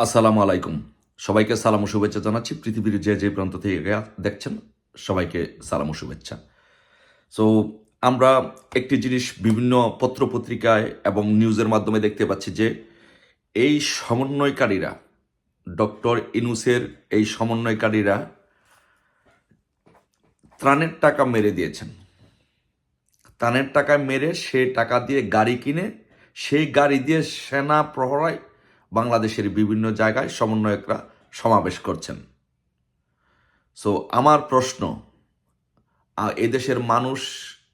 আসসালামু আলাইকুম। সবাইকে সালাম ও শুভেচ্ছা জানাচ্ছি। পৃথিবীর যে প্রান্ত থেকে দেখছেন, সবাইকে সালাম ও শুভেচ্ছা। সো আমরা একটি জিনিস বিভিন্ন পত্র-পত্রিকায় এবং নিউজের মাধ্যমে দেখতে পাচ্ছি যে, এই সমন্বয়কারীরা, ডক্টর ইউনূসের এই সমন্বয়কারীরা ত্রাণের টাকা মেরে দিয়েছেন। ত্রাণের টাকা মেরে সে টাকা দিয়ে গাড়ি কিনে, সেই গাড়ি দিয়ে সেনা প্রহরায় বাংলাদেশের বিভিন্ন জায়গায় সমন্বয়করা সমাবেশ করছেন। সো আমার প্রশ্ন, এদেশের মানুষ,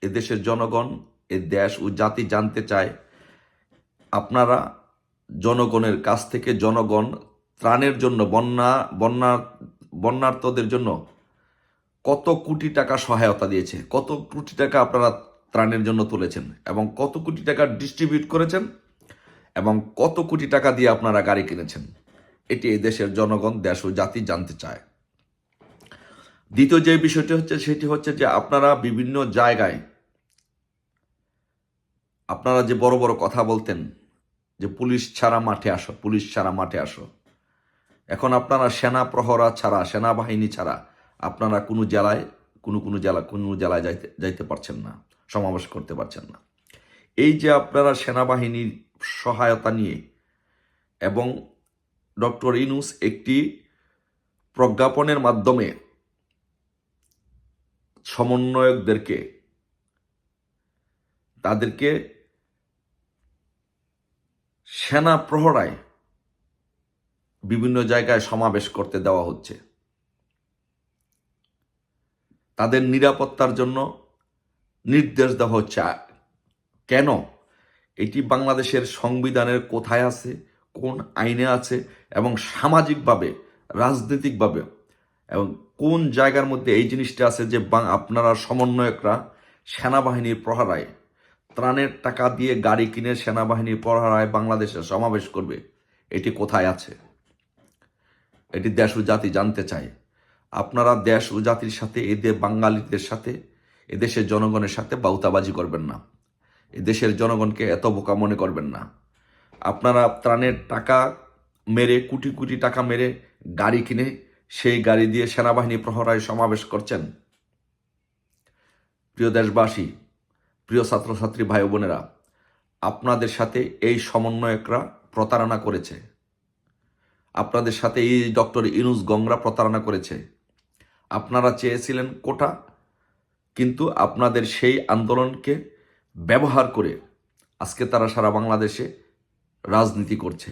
এদেশের জনগণ, এ দেশ ও জাতি জানতে চায়, আপনারা জনগণের কাছ থেকে জনগণ ত্রাণের জন্য বন্যার্তদের জন্য কত কোটি টাকা সহায়তা দিয়েছে, কত কোটি টাকা আপনারা ত্রাণের জন্য তুলেছেন এবং কত কোটি টাকা ডিস্ট্রিবিউট করেছেন এবং কত কোটি টাকা দিয়ে আপনারা গাড়ি কিনেছেন, এটি এই দেশের জনগণ, দেশ ও জাতি জানতে চায়। দ্বিতীয় যে বিষয়টি হচ্ছে সেটি হচ্ছে যে, আপনারা বিভিন্ন জায়গায় আপনারা যে বড় বড় কথা বলতেন যে পুলিশ ছাড়া মাঠে আসো, পুলিশ ছাড়া মাঠে আসো, এখন আপনারা সেনা প্রহরা ছাড়া, সেনাবাহিনী ছাড়া আপনারা কোনো জেলায় যাইতে পারছেন না, সমাবেশ করতে পারছেন না। এই যে আপনারা সেনাবাহিনীর সহায়তা নিয়ে এবং ডক্টর ইউনূস একটি প্রজ্ঞাপনের মাধ্যমে সমন্বয়কদেরকে, তাদেরকে সেনা প্রহরায় বিভিন্ন জায়গায় সমাবেশ করতে দেওয়া হচ্ছে, তাদের নিরাপত্তার জন্য নির্দেশ দেওয়া হচ্ছে। কেন? এটি বাংলাদেশের সংবিধানের কোথায় আছে, কোন আইনে আছে এবং সামাজিকভাবে, রাজনৈতিকভাবে এবং কোন জায়গার মধ্যে এই জিনিসটা আছে যে আপনারা সমন্বয়করা সেনাবাহিনীর প্রহরায় ত্রাণের টাকা দিয়ে গাড়ি কিনে সেনাবাহিনীর প্রহরায় বাংলাদেশে সমাবেশ করবে? এটি কোথায় আছে? এটি দেশ ও জাতি জানতে চায়। আপনারা দেশ ও জাতির সাথে, এদের বাঙালিদের সাথে, এদেশের জনগণের সাথে বাউতাবাজি করবেন না, এদেশের জনগণকে এত বোকা মনে করবেন না। আপনারা ত্রাণের টাকা মেরে, কোটি কোটি টাকা মেরে গাড়ি কিনে সেই গাড়ি দিয়ে সেনাবাহিনী প্রহরায় সমাবেশ করছেন। প্রিয় দেশবাসী, প্রিয় ছাত্রছাত্রী ভাই বোনেরা, আপনাদের সাথে এই সমন্বয়করা প্রতারণা করেছে, আপনাদের সাথে এই ডক্টর ইউনূস গংরা প্রতারণা করেছে। আপনারা চেয়েছিলেন কোটা, কিন্তু আপনাদের সেই আন্দোলনকে ব্যবহার করে আজকে তারা সারা বাংলাদেশে রাজনীতি করছে,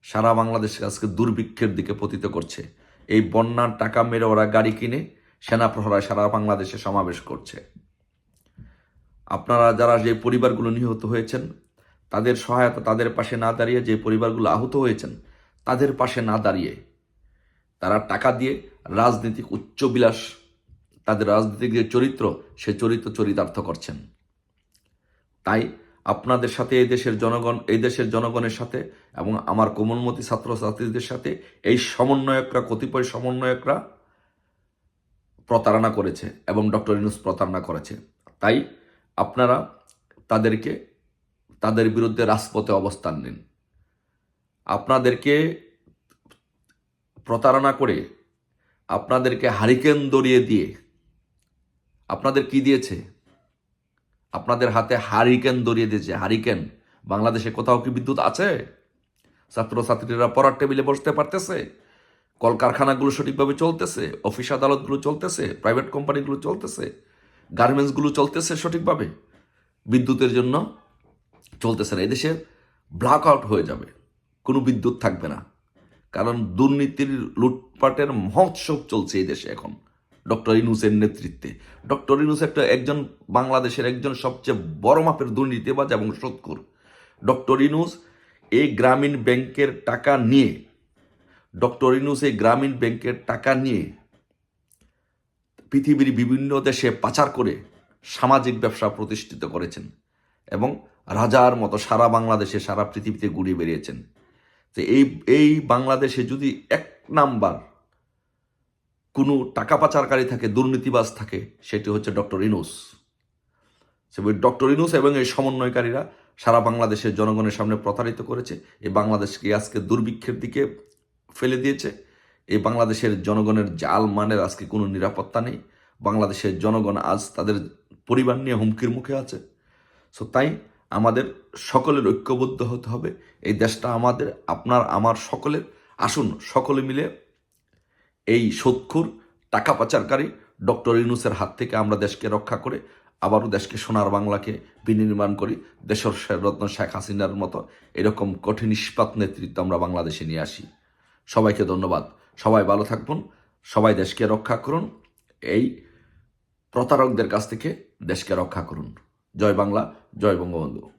সারা বাংলাদেশে আজকে দুর্ভিক্ষের দিকে পতিত করছে। এই বন্যার টাকা মেরে ওরা গাড়ি কিনে সেনা প্রহরায় সারা বাংলাদেশে সমাবেশ করছে। আপনারা যারা যে পরিবারগুলো নিহত হয়েছেন, তাদের সহায়তা, তাদের পাশে না দাঁড়িয়ে, যে পরিবারগুলো আহত হয়েছেন তাদের পাশে না দাঁড়িয়ে, তারা টাকা দিয়ে রাজনীতিক উচ্চবিলাস, তাদের রাজনৈতিক যে চরিত্র, সে চরিত্র চরিতার্থ করছেন। তাই আপনাদের সাথে এই দেশের জনগণের সাথে এবং আমার কোমলমতি ছাত্রছাত্রীদের সাথে এই সমন্বয়করা, কতিপয় সমন্বয়করা প্রতারণা করেছে এবং ডক্টর ইউনূস প্রতারণা করেছে। তাই আপনারা তাদের বিরুদ্ধে রাজপথে অবস্থান নিন। আপনাদেরকে প্রতারণা করে, আপনাদেরকে হারিকেন ধরিয়ে দিয়ে, আপনাদের কি দিয়েছে? আপনাদের হাতে হারিকেন ধরিয়ে দিয়েছে। হারিকেন। বাংলাদেশে কোথাও কি বিদ্যুৎ আছে? ছাত্রছাত্রীরা পড়ার টেবিলে বসতে পারতেছে? কলকারখানাগুলো সঠিকভাবে চলতেছে? অফিস আদালতগুলো চলতেছে? প্রাইভেট কোম্পানিগুলো চলতেছে? গার্মেন্টসগুলো চলতেছে সঠিকভাবে? বিদ্যুতের জন্য চলতেছে না। এদেশে ব্ল্যাক আউট হয়ে যাবে, কোনো বিদ্যুৎ থাকবে না। কারণ দুর্নীতির, লুটপাটের মহোৎসব চলছে এই দেশে এখন ডক্টর ইউনূসের নেতৃত্বে। ডক্টর ইউনূস একজন বাংলাদেশের একজন সবচেয়ে বড় মাপের দুর্নীতিবাজ এবং সুদখোর। ডক্টর ইউনূস এই গ্রামীণ ব্যাংকের টাকা নিয়ে, পৃথিবীর বিভিন্ন দেশে পাচার করে সামাজিক ব্যবসা প্রতিষ্ঠিত করেছেন এবং রাজার মতো সারা বাংলাদেশে, সারা পৃথিবীতে ঘুরে বেরিয়েছেন। তো এই বাংলাদেশে যদি এক নাম্বার কোনো টাকা পাচারকারী থাকে, দুর্নীতিবাজ থাকে, সেটি হচ্ছে ডক্টর ইউনূস। ডক্টর ইউনূস এবং এই সমন্বয়কারীরা সারা বাংলাদেশের জনগণের সামনে প্রতারিত করেছে। এই বাংলাদেশকে আজকে দুর্ভিক্ষের দিকে ফেলে দিয়েছে। এই বাংলাদেশের জনগণের জাল মানের আজকে কোনো নিরাপত্তা নেই। বাংলাদেশের জনগণ আজ তাদের পরিবার নিয়ে হুমকির মুখে আছে। সো তাই আমাদের সকলের ঐক্যবদ্ধ হতে হবে। এই দেশটা আমাদের, আপনার আমার সকলের। আসুন সকলে মিলে এই সুদখোর টাকা পাচারকারী ডক্টর ইউনূসের হাত থেকে আমরা দেশকে রক্ষা করে আবারও দেশকে সোনার বাংলাকে বিনির্মাণ করি। দেশের রত্ন শেখ হাসিনার মতো এরকম কঠিন ইস্পাত নেতৃত্ব আমরা বাংলাদেশে নিয়ে আসি। সবাইকে ধন্যবাদ। সবাই ভালো থাকবেন। সবাই দেশকে রক্ষা করুন। এই প্রতারকদের কাছ থেকে দেশকে রক্ষা করুন। জয় বাংলা, জয় বঙ্গবন্ধু।